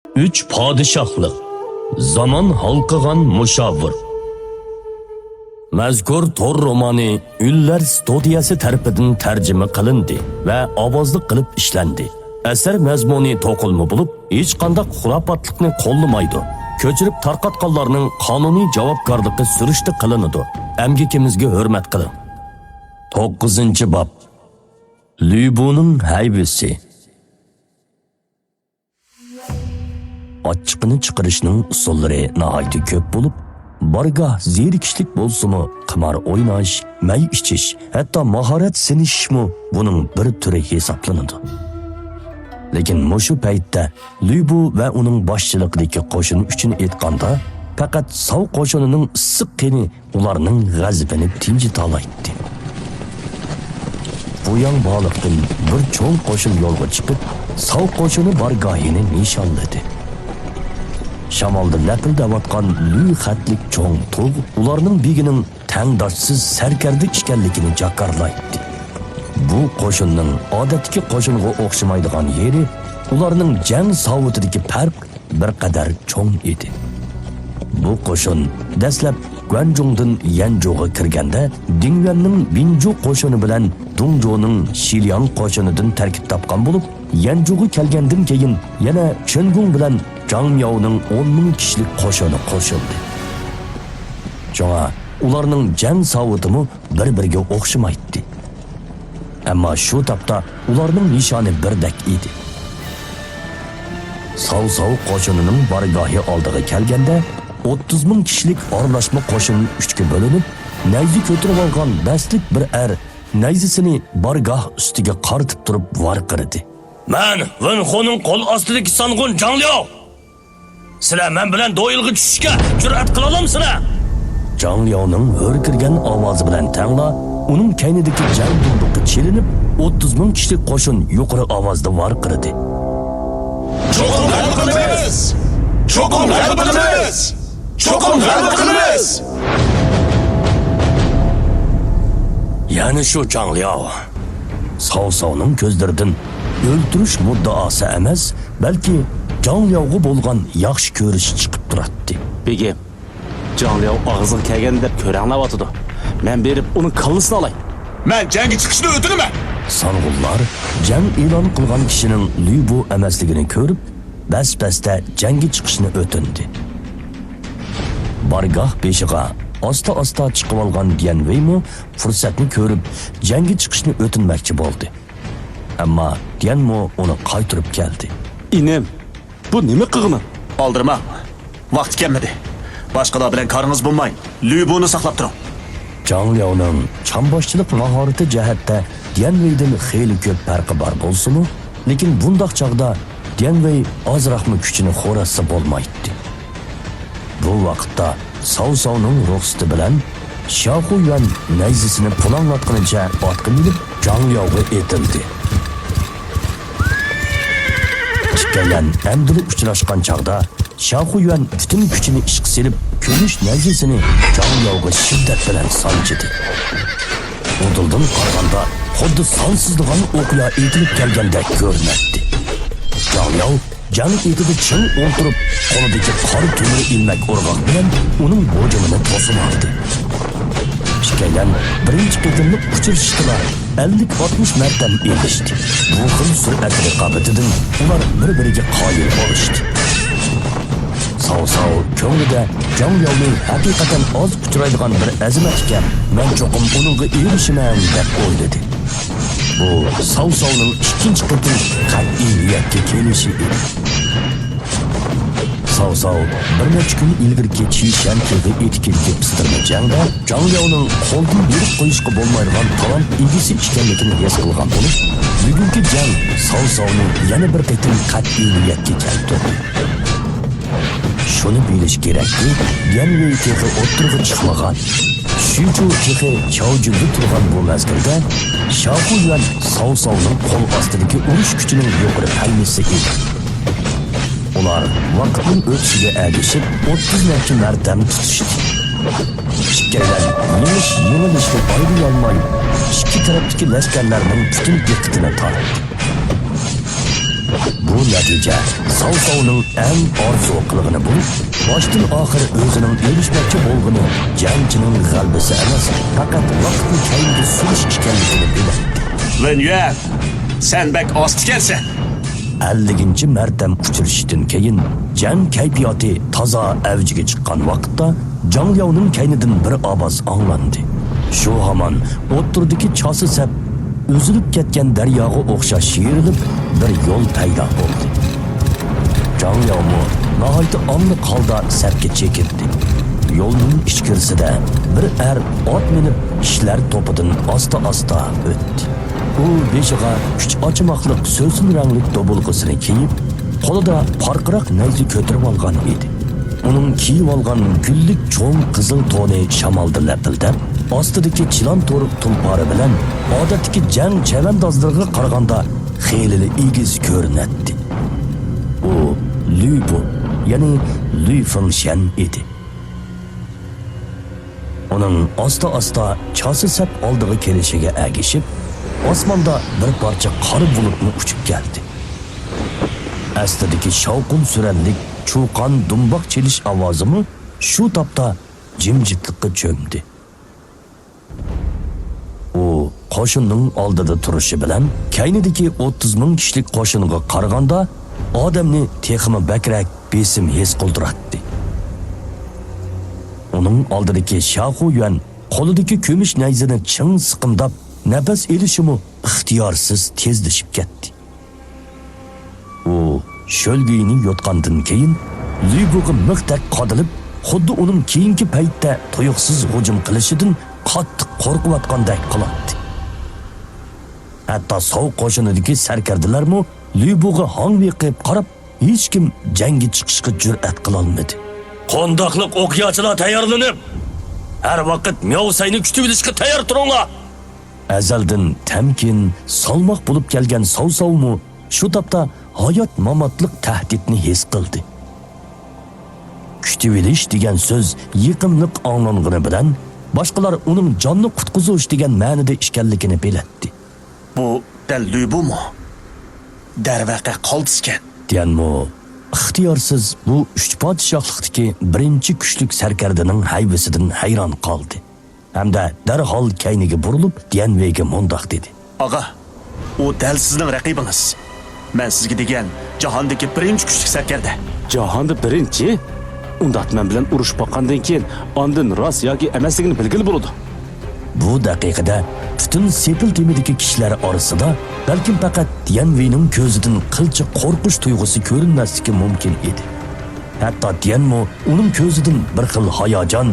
3 padişahlık. Zaman halkıgan muşavir. Mazkur tor romani Üllər Studiyasi tarafidan tarjima qilindi va ovozli qilib ishlandi. Asar mazmuni to'qilma bo'lib, hech qanday xurofotlikni qo'llamaydi. Ko'chirib tarqatganlarning qonuniy javobgarligi surishti qilinadi. Amgikimizga hurmat qiling. 9-bob. Lyubuning hayvisi. Açıqını chiqarishning usullari nihoyat ko'p bo'lib, bargah zerikishlik bo'lsa-mu, qimor o'ynash, may ichish, hatto mahorat sinishmi buning bir turi hisoblanadi. Lekin mushu paytda Lyubu va uning boshchiligidagi qo'shin uchun aytganda, faqat sov qo'shinining issiq qini ularning g'azabini tinchita oladi. Bu yang baliqdan bir cho'ng qo'shin yo'lga chiqib, sov qo'shini bargohini nishonladi. Shamolda lapildavatgan lüy xatlik cho'ng tug' ularning begining tangdoshsiz sarkarda ekanligini jakarlaydi. Bu qo'shinning odatdagi qo'shinga o'xshamaydigan yeri ularning jang savutidagi farq bir qadar cho'ng edi. Bu qo'shin dastlab Guanzhongdan Yanzhouga kirganda Dingyanning Binju qo'shini bilan Dongzhouning Shiliang qo'shinidan tarkib topgan bo'lib, Yanzhouga kelgandan keyin yana Chengung bilan Zhang Miao'ning 10,000 kishilik qo'shini qo'shildi. Shunga ularning jang savutimi bir-biriga o'xshamaydi. Ammo shu topda ularning nishoni birdek edi. Sav qo'shinining bargohi oldiga kelganda 30,000 kishilik aralashma qo'shin 3ga bo'linib, nayzi ko'tarib olgan baslik bir nayzisini bargoh ustiga qaratib turib varqirdi. "Men Wenxo'ning qo'l ostidagi Sangun Zhang Liao. Sizlar men bilan do'yilga tushishga jur'at qila olamsizlar?" Zhang Liaoning hurkirgan ovozi bilan tangla, uning kaynidagi jang dunduqi chelinib, 30,000 kishilik qo'shin yuqori ovozda varqirdi. "Cho'qim g'alaba qilamiz! Cho'qim g'alaba qilamiz! Cho'qim g'alaba qilamiz!" Yani şu Zhang Liao, Saosau'nun ko'zlaridan o'ldirish muddaosi emas, balki Zhang Liao'ga bo'lgan yaxshi ko'rish chiqib turadi. Begim, Zhang Liao og'ziga kelgan deb ko'ranglayotdi. Men berib uning kallasini olay. Men jangga chiqishni o'tinaman. Sang'ullar jang e'lon qilgan kishining Lyubu emasligini ko'rib, bas-basda jangga chiqishni o'tindi. Bargoh beshiga asta chiqib olgan Dian Wei fursatni ko'rib, jangga chiqishni o'tinmoqchi bo'ldi. Ammo Dian Mo uni qaytarib keldi. "Inim, bu nima qilg'ini? Oldirma. Vaqt kelmadi. Boshqalar bilan qaringiz bo'lmang. Lyubuni saqlab turing." Zhang Liaoning chamboshchilik mahorati jihatda Dian Wei'dan xeyli ko'p farqi bor bo'lsa-mu, lekin bundoq chog'da Dian Wei ozroqmi kuchini xo'rasa bo'lmaydi. Bu vaqtda Saosau'ning ruxsati bilan Xiao Yuan nayzisini planlatganicha otga minib Zhang Liao'ga etildi. Ikkalan amdili uchrashgan chog'da Xiao Yuan butun kuchini ishga selib, ko'nish nayzisini Zhang Liao'ga shiddat bilan sanchdi. O'dildan qaraganda xuddi sonsizlig'an o'qlar etilib kelgandek ko'rinadi. Zhang Liao jang etida ching o'ltirib, qo'lidagi qor tumri ilmak o'rg'oq bilan uning bo'jimini to'sib oldi. Ikkalan birinchi qitimliq uchrashishdilar. 50-60 marta elishdi. Bu xil sur'at raqobatidan ular bir-biriga qoyil bo'lishdi. Saosau ko'nglida Zhang Liaoning haqiqatan oz uchraydigan bir azamat ekan, men cho'qim uningga erishiman deb o'yladi. Bu Saosauning ikkinchi qitim qat'iy niyatga kelishi edi. Saosau bir necha kun ilgirki Chishan kegi etikilga pistirgan jangda Zhang Liaoning qo'ldan berib qo'yishga bo'lmaydigan talant egisi ekanligini his qilgan bo'lib, bugungi jang Saosauning yana bir qitim qat'iy niyatga keltirdi. Şunu bilish kerakki, Dian Wei kegi o'ttirg'i chiqmagan. Shuchu kegi Chaojuda turgan bu mezgilda Xiao Yuan Saosauning qo'l ostidagi urush kuchining yuqori pallisi edi. Ular vaqtning o'tishiga ergashib 30 necha marta tutishdi. Ikkalan yengilishga ayrılolmay, ikki tarafdagi lashkarlarning butun diqqatini tortdi. bu natija Sav-Savning eng orzu qilg'ini bo'lib, boshdan oxir o'zining erishmoqchi bo'lg'ini jangchining g'alabasi emas, faqat vaqtni keyinga surish ekanligini biladi. Wen Yuan, sen bek ost kelsen. 50-chi martam uchrashishdan keyin jang kayfiyati toza avjiga chiqqan vaqtda Zhang Liaoning kaynidan bir ovoz anglandi. Shu hamon o'tirdiki chosi sap o'zilib ketgan daryoga o'xshash yerilib bir yo'l paydo bo'ldi. Zhang Liao nihoyat ongli holda sapga chekildi. Yo'lning ichkarisida bir ot minib ishlar to'pidan asta-asta o'tdi. U beshiga kuch ochmoqliq so'sin rangli dobulg'isini kiyib, qo'lida parqiroq nayzi ko'tarib olgan edi. Uning kiyib olgan gullik cho'ng qizil to'ni shamolda lapildab, ostidagi chilon to'riq tulpori bilan odatdagi jang chavandozlarga qaraganda xeyli egiz ko'rinadi. U Lü Bu, ya'ni Lü Fengshan edi. Uning asta-asta chosi sap oldiga kelishiga agishib, osmonda bir parcha qor bulutni uchib keldi. Astidagi shovqin surallik chuqon dumboq chelish ovozimi shu topda jimjitlikka cho'mdi. U qo'shinning oldida turishi bilan kaynidagi 30 ming kishilik qo'shinga qaraganda odamni texmi bakrak besim his qildiratdi. Uning oldidagi Shahu Yuan qo'lidagi kumush nayzini ching siqimdab nafas elishimi ixtiyorsiz tezlashib ketdi. U sho'lgiyni yotgandan keyin Lü Bu'ga miqdak qodilib, xuddi uning keyingi paytda tuyuqsiz hujum qilishidan qattiq qo'rqayotgandek qiladi. Hatto sovuq qo'shinidagi sarkardilarmi Lü Bu'ga hangli qilib qarab, hech kim jangga chiqishga jur'at qila olmadi. Qondoqliq o'qiyachilar tayyorlanib, har vaqt Miaosayni kutib olishga tayyor turinglar. Azaldan tamkin, salmoq bo'lib kelgan Sav-Savmi shu topda hayot mamotliq tahdidni his qildi. Kutib olish degan so'z yiqimliq anglangani bilan boshqalar uning jonni qutqizish degan ma'noda ekanligini biladi. Bu dal Lü Bu mu? Darvaqa qoldiskan. Diyanmo ixtiyorsiz bu uch podshohlikdagi birinchi kuchlik sarkardining hayvisidan hayron qoldi. Hamda darhol kayniga burilib Dianveyga mundoq dedi. Ağa, o dal sizning raqibingiz. Men sizga degan jahondagi birinchi kuchlik sarkarda. Jahonda birinchi? Unda men bilan urush boqqandan keyin ondan rost yoki emasligini bilgili bo'ladi. Bu daqiqada butun sepil temidagi kishilar orasida balkim faqat Dianveyning ko'zidan qilcha qo'rqish tuyg'usi ko'rinmasligi mumkin edi. Hatto Dianmo uning ko'zidan bir xil hayajon,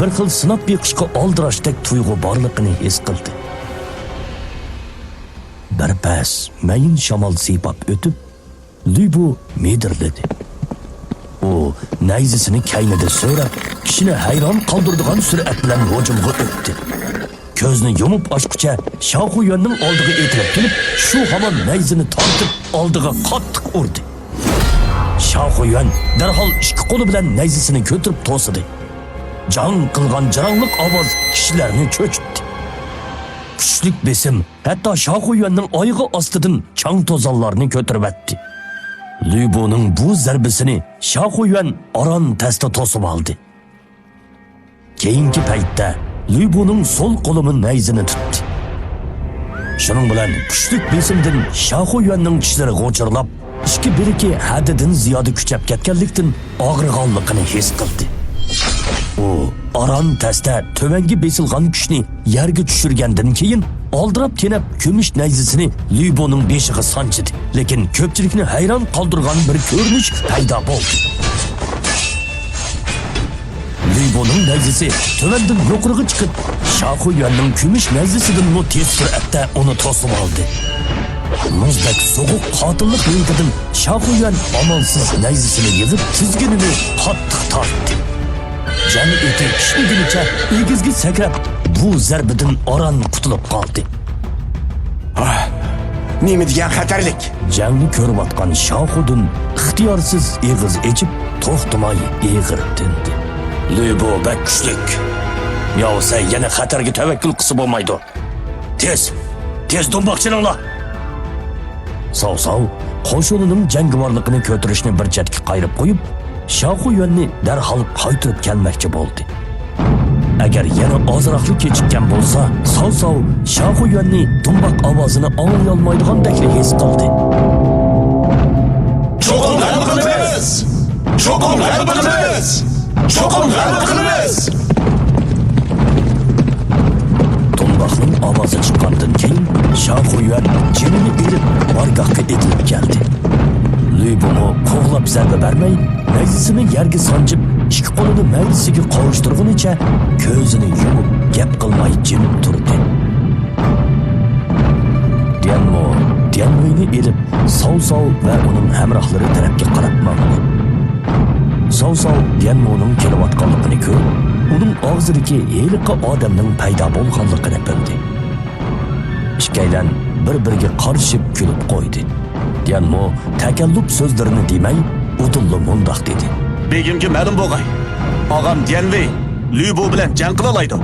bir xil sinab beqishga oldirashdek tuyg'u borligini his qildi. Bir pas mayin shamol siypab o'tib, Lü Bu medirladi. U nayzisini kaynida so'rab, kishini hayron qoldiradigan surat bilan hujumga o'tdi. Ko'zni yumib ochguncha Shahu Yuanning oldiga etilib kelib, shu hamon nayzini tortib oldiga qattiq urdi. Shahu Yuan darhol ikki qo'li bilan nayzisini ko'tarib to'sidi. Jang qilgan jarangliq ovoz kishilarni cho'chitdi. Kuchlik besim hatto Shahu Yuanning oyog'i ostidan chang to'zonlarni ko'tarib o'tdi. Lü Bu'ning bu zarbasini Shahu Yuan aron tasda to'sib oldi. Keyingi paytda Lü Bu'ning sol qo'lini nayzini tutdi. Shuning bilan kuchlik besimdan Shahu Yuanning tishlari g'o'chirlab, ikki biriki haddidan ziyoda kuchab ketganlikdan og'riganligini his qildi. U aron tasda tovangi besilgan kuchni yerga tushirgandan keyin oldirab tenab kumush nayzisini Lü Bu'ning beshiga sanchidi. Lekin ko'pchilikni hayron qoldirgan bir ko'rinish paydo bo'ldi. Lü Bu'ning nayzisi tovandan yuqoriga chiqib, Shahu Yuanning kumush nayzisidan tez suratda uni to'sib oldi. Muzdek soğuk qatillik yo'lidan Shahu Yuan amalsiz nayzisini yig'ib, tizginini qattiq tortdi. Jang eti kishliginicha egizga sakrab, bu zarbidan aron qutulib qoldi. Nima degan xatarlik? Jangni ko'rayotgan Shahudan ixtiyorsiz eg'iz echib, to'xtamay eg'ir tindi. Lü Bu bak kuchlik. Miaosay yana xatarga tavakkul qilsa bo'lmaydi. Tez dumboqchilar. Sav-Sav qo'shinining jangovarligini ko'tarishni bir chetga qayirib qo'yib, Shaoxuyuanni darhol qaytirib kelmoqchi bo'ldi. Agar yana ozroqlik kechikkan bo'lsa, Sao Shaoxuyuanni tumboq ovozini anglay olmaydigandek his qildi. Cho'qim g'alaba qilamiz! Cho'qim g'alaba qilamiz! Cho'qim g'alaba qilamiz! Tumboqning ovozi chiqqandan keyin Shaoxuyuan jinini elib bargohga etilib keldi. Lübunu qo'g'lab zarba bermay, nayzisini yerga sanjib, ikki qo'lini maydisiga qovushtirgunicha ko'zini yumib, gap qilmay jim turdi. Dianmo'ni elib, Sao va uning hamrohlari tarafga qarab mangdi. Sao Dianmo'ning kelayotganligini ko'rib, uning og'zidagi heliqi odamning paydo bo'lganligini bildi. Ikkalan bir-biriga qarshib kulib qo'ydi. Dianmo takallub so'zlarini demay, udulli mundoq dedi. Begimga ma'lum bo'lg'ay. Og'am Dianwei Lü bu bilan jang qila oladi.